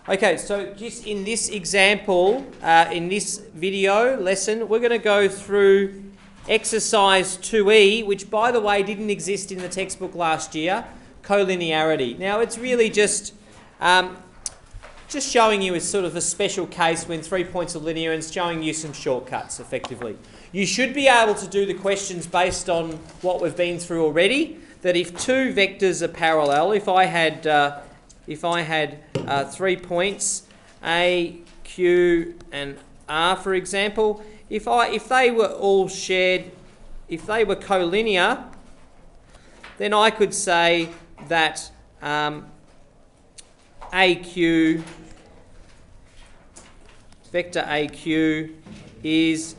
Okay, so just in this example, in this video lesson, we're going to go through exercise 2E, which, by the way, didn't exist in the textbook last year, collinearity. Now, it's really just showing you as sort of a special case when 3 points are linear and showing you some shortcuts, effectively. You should be able to do the questions based on what we've been through already, that if two vectors are parallel, if I had 3 points, A, Q, and R, for example, if they were all shared, if they were collinear, then I could say that AQ, vector AQ is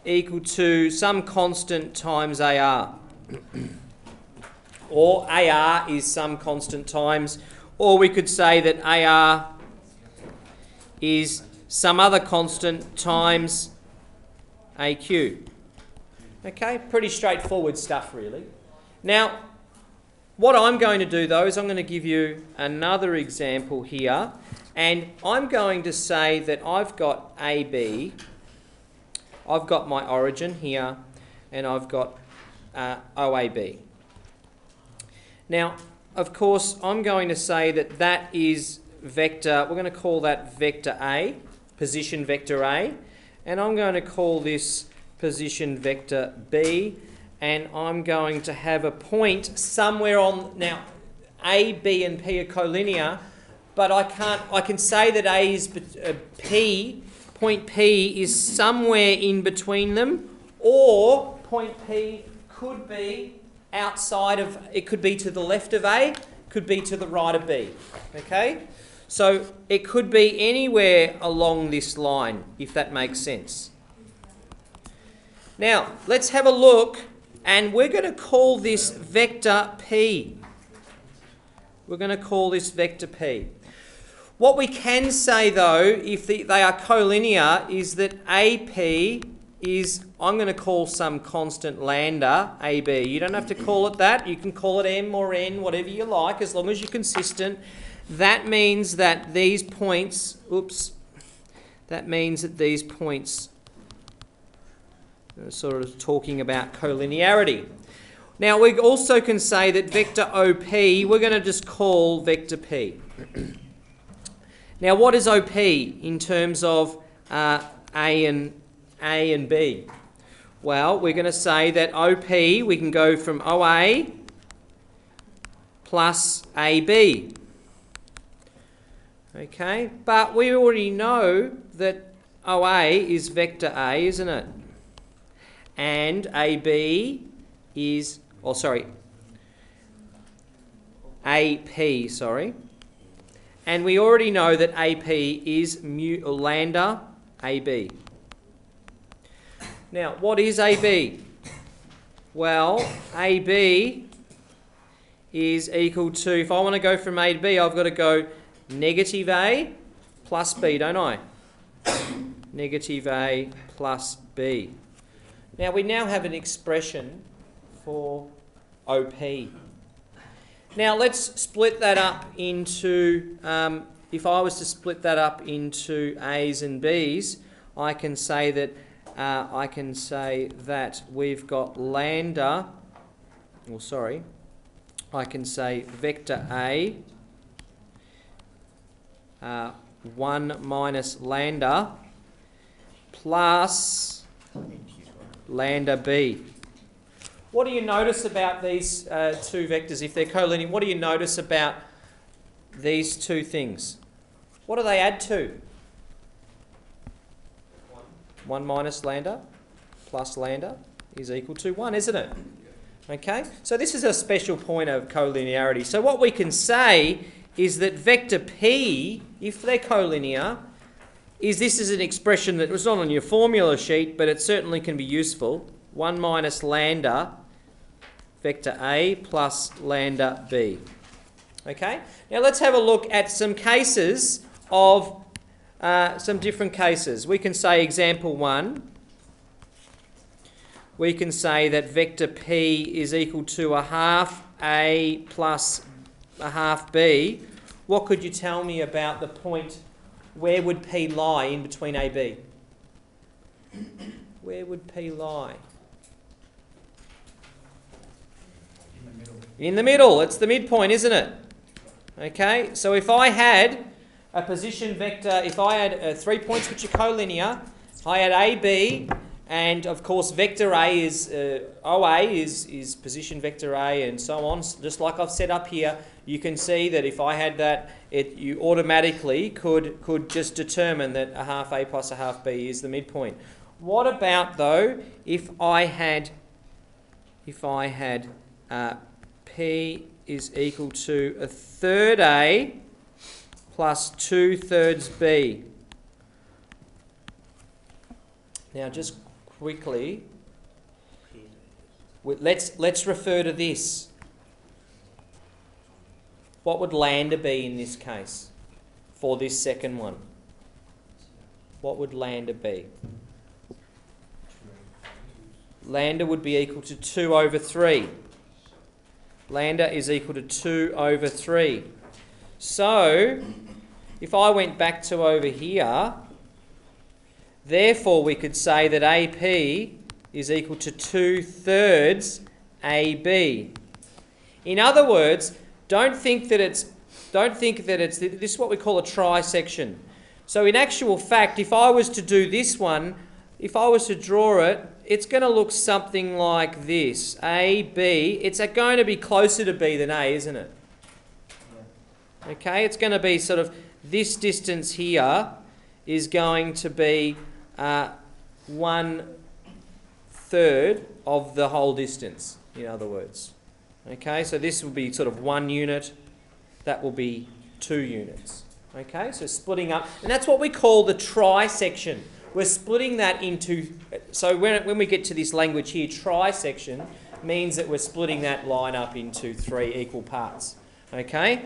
equal to some constant times AR. Or AR is some constant times, or we could say that AR is some other constant times AQ. Okay, pretty straightforward stuff really. Now, what I'm going to do though is I'm going to give you another example here, and I'm going to say that I've got AB, I've got my origin here, and I've got OAB. Now, of course, I'm going to say that that is vector, we're going to call that vector A, position vector A, and I'm going to call this position vector B, and I'm going to have a point somewhere on, now A, B and P are collinear, but I can say that A is P, point P is somewhere in between them, or point P could be outside of, it could be to the left of A, could be to the right of B, okay? So it could be anywhere along this line, if that makes sense. Now, let's have a look, and we're going to call this vector P. We're going to call this vector P. What we can say, though, if they are collinear, is that AP is, I'm going to call some constant lambda, AB. You don't have to call it that. You can call it M or N, whatever you like, as long as you're consistent. That means that these points, that means that these points are sort of talking about collinearity. Now, we also can say that vector OP, we're going to just call vector P. Now, what is OP in terms of A and B? Well, we're going to say that OP, we can go from OA plus AB. Okay, but we already know that OA is vector A, isn't it? And AB is, AP, sorry. And we already know that AP is lambda AB. Now, what is AB? Well, AB is equal to, if I want to go from A to B, I've got to go negative A plus B, don't I? Negative A plus B. Now, we now have an expression for OP. Now, let's split that up into, if I was to split that up into A's and B's, I can say that we've got lambda, I can say vector A, 1 minus lambda plus lambda B. What do you notice about these two vectors if they're collinear? What do you notice about these two things? What do they add to? 1 minus lambda plus lambda is equal to 1, isn't it? Okay, so this is a special point of collinearity. So what we can say is that vector P, if they're collinear, this is an expression that was not on your formula sheet, but it certainly can be useful. 1 minus lambda vector A plus lambda B. Okay, now let's have a look at some cases of some different cases. We can say example 1. We can say that vector P is equal to a half A plus a half B, what could you tell me about the point? Where would P lie in between AB? Where would P lie? In the middle. It's the midpoint, isn't it? Okay, so if I had a position vector, if I had 3 points which are collinear, I had AB, and of course vector A is, OA is position vector A and so on, just like I've set up here. You can see that if I had that, you automatically could just determine that a half A plus a half B is the midpoint. What about though if I had P is equal to a third A plus 2/3 B? Now just quickly, let's refer to this. What would lambda be in this case for this second one? What would lambda be? Lambda would be equal to 2 over 3. Lambda is equal to 2 over 3. So, if I went back to over here, therefore we could say that AP is equal to 2/3 AB. In other words, don't think that it's this is what we call a trisection. So in actual fact, if I was to do this one, if I was to draw it, it's going to look something like this. AB, it's going to be closer to B than A, isn't it? Okay, it's going to be sort of this distance here is going to be 1/3 of the whole distance, in other words. Okay, so this will be sort of 1 unit, that will be 2 units. Okay, so splitting up, and that's what we call the trisection. We're splitting that into, so when we get to this language here, trisection means that we're splitting that line up into 3 equal parts. Okay,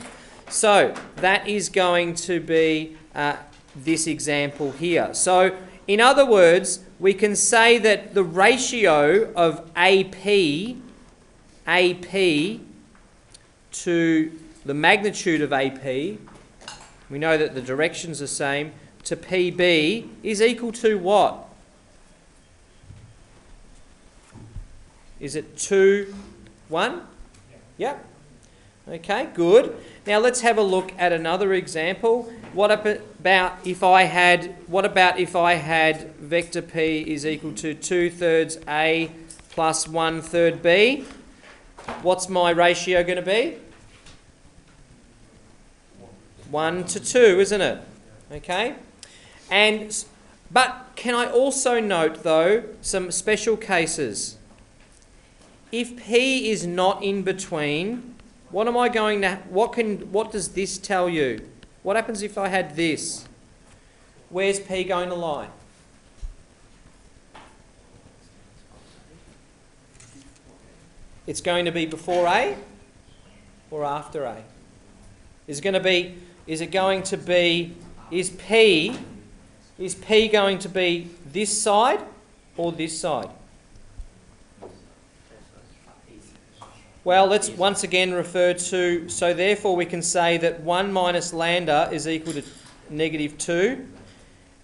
so that is going to be this example here. So in other words, we can say that the ratio of AP to the magnitude of AP, we know that the direction's the same, to PB is equal to what? Is it 2, 1? Yep. Okay, good. Now let's have a look at another example. What about if I had vector P is equal to 2/3 A plus 1/3 B? What's my ratio going to be? 1 to 2, isn't it? Okay. But can I also note though some special cases? If P is not in between, what does this tell you? What happens if I had this? Where's P going to lie? It's going to be before A or after A? Is P going to be this side or this side? Well, let's once again refer to, so therefore we can say that 1 minus lambda is equal to -2,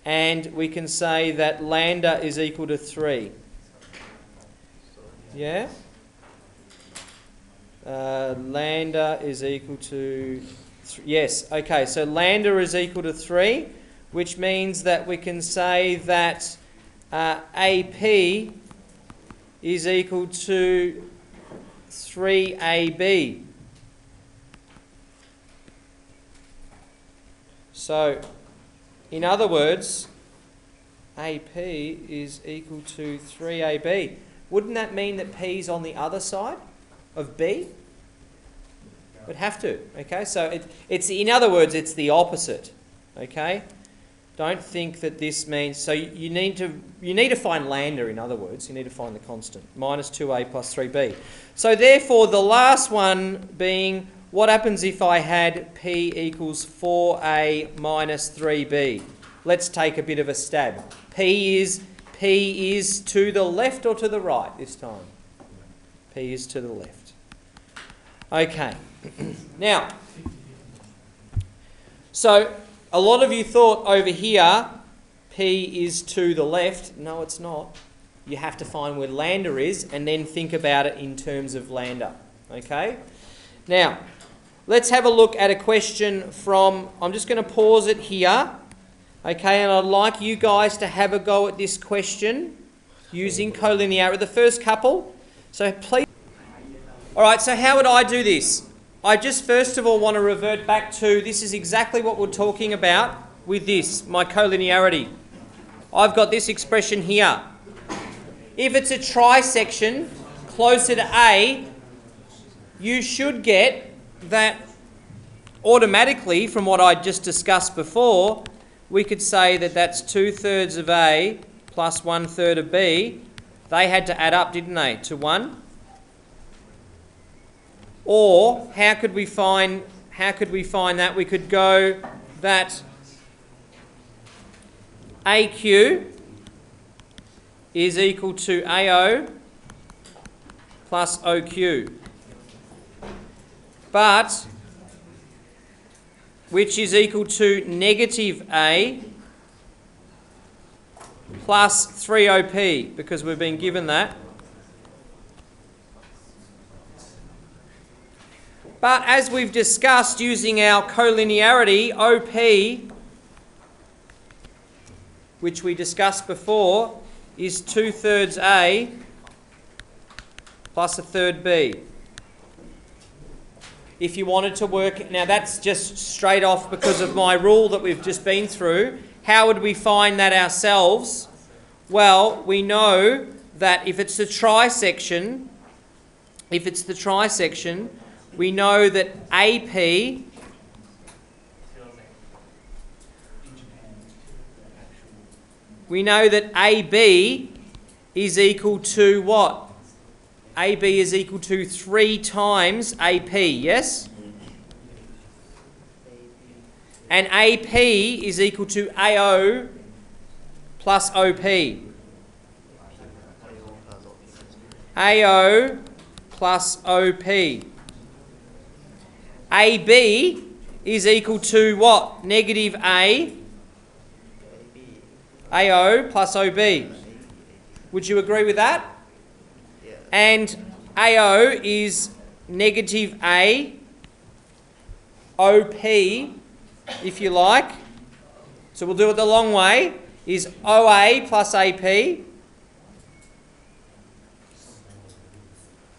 and we can say that lambda is equal to 3. Yeah? Lambda is equal to, yes, okay, so lambda is equal to 3, which means that we can say that AP is equal to 3AB. So, in other words, AP is equal to 3AB. Wouldn't that mean that P is on the other side of B? It would have to, okay? So it's in other words, it's the opposite, okay? Don't think that this means, so you need to find lambda, in other words, you need to find the constant, minus 2A plus 3B. So therefore, the last one being, what happens if I had P equals 4A minus 3B? Let's take a bit of a stab. P is to the left or to the right this time? P is to the left. Okay. Now, So a lot of you thought over here P is to the left. No, it's not. You have to find where lambda is and then think about it in terms of lambda. Okay? Now, let's have a look at a question from... I'm just going to pause it here. Okay, and I'd like you guys to have a go at this question using collinearity. The first couple. So please... Alright, so how would I do this? I just first of all want to revert back to... This is exactly what we're talking about with this, my collinearity. I've got this expression here. If it's a trisection closer to A, you should get that automatically from what I just discussed before. We could say that that's 2/3 of A plus 1/3 of B. They had to add up, didn't they, to 1? Or how could we find that? We could go that AQ is equal to AO plus OQ. But which is equal to negative A plus 3OP, because we've been given that. But as we've discussed using our collinearity, OP, which we discussed before, is 2/3 A plus 1/3 B. If you wanted to work... Now that's just straight off because of my rule that we've just been through. How would we find that ourselves? Well, we know that if it's the trisection, we know that AP AB is equal to what? AB is equal to 3 times AP, yes? And AP is equal to AO plus OP. AO plus OP. AB is equal to what? Negative A. AO plus OB. Would you agree with that? And AO is negative A, OP, if you like. So we'll do it the long way, is OA plus AP.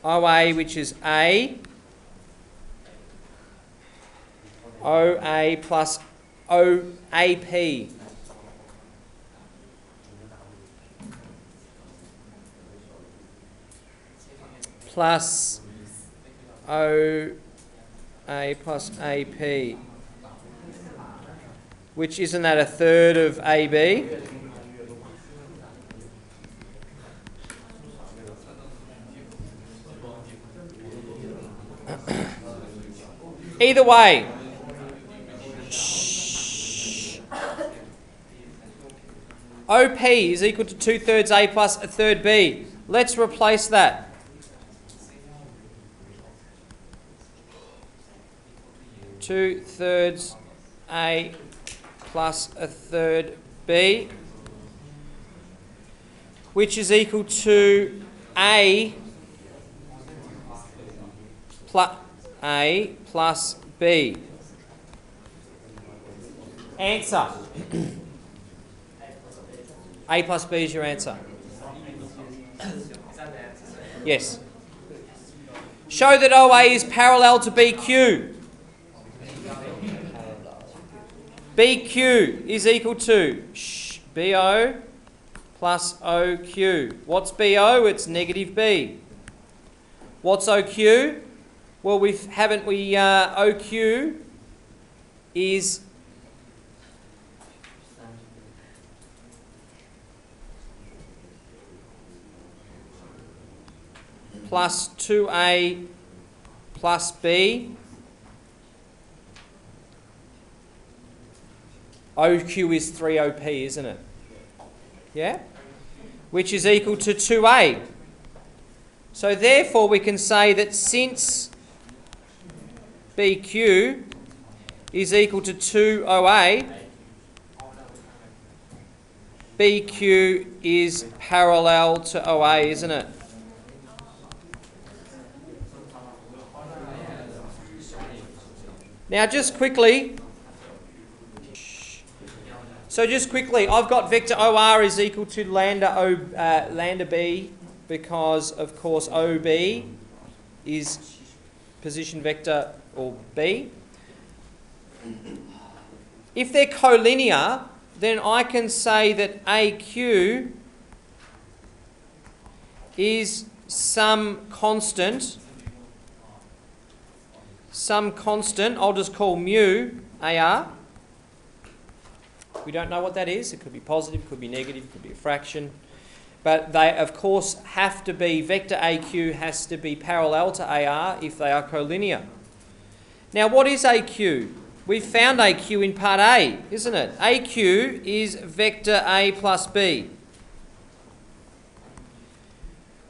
OA, which is A. OA plus OAP. Plus OA plus AP, which isn't that 1/3 of AB? Either way, OP is equal to 2/3 A plus 1/3 B. Let's replace that. 2/3 A plus 1/3 B, which is equal to A plus B. Answer. A plus B is your answer. Yes. Show that OA is parallel to BQ. BQ is equal to BO plus OQ. What's BO? It's negative B. What's OQ? Well, OQ is plus 2A plus B. OQ is 3OP, isn't it? Yeah? Which is equal to 2A. So therefore we can say that since BQ is equal to 2OA, BQ is parallel to OA, isn't it? Now just quickly, I've got vector OR is equal to lambda B, because of course OB is position vector, or B. If they're collinear, then I can say that AQ is some constant, I'll just call mu AR. We don't know what that is. It could be positive, it could be negative, it could be a fraction. But they, of course, have to be, vector AQ has to be parallel to AR if they are collinear. Now, what is AQ? We've found AQ in part A, isn't it? AQ is vector A plus B.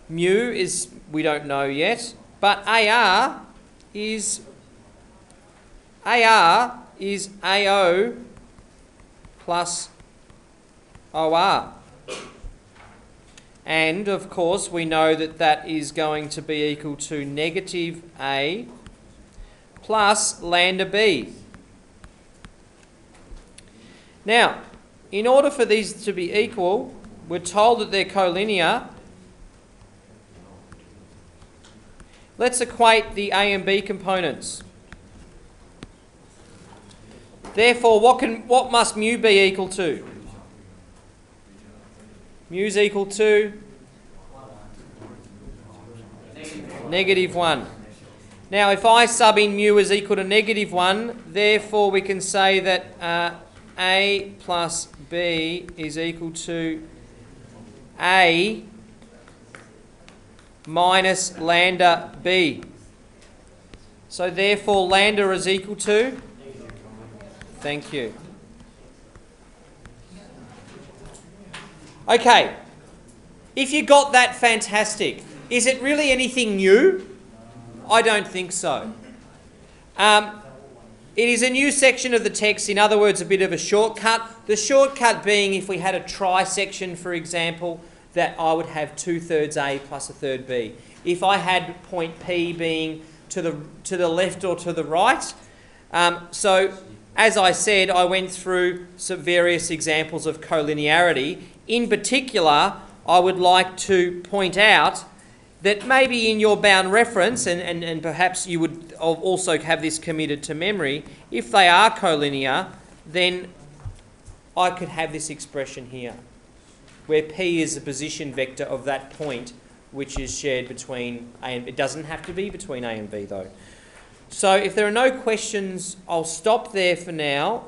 Mu is, we don't know yet, but AR is AO plus OR. And, of course, we know that that is going to be equal to negative A plus lambda B. Now, in order for these to be equal, we're told that they're collinear. Let's equate the A and B components. Therefore, what must mu be equal to? Mu is equal to -1. Now, if I sub in mu is equal to -1, therefore we can say that A plus B is equal to A minus lambda B. So therefore lambda is equal to? Thank you. Okay, if you got that, fantastic. Is it really anything new? I don't think so. It is a new section of the text, in other words, a bit of a shortcut. The shortcut being if we had a trisection, for example, that I would have 2/3 A plus 1/3 B. If I had point P being to the left or to the right. So, as I said, I went through some various examples of collinearity. In particular, I would like to point out that maybe in your bound reference, and perhaps you would also have this committed to memory, if they are collinear, then I could have this expression here, where P is the position vector of that point which is shared between A and B. It doesn't have to be between A and B though. So if there are no questions, I'll stop there for now.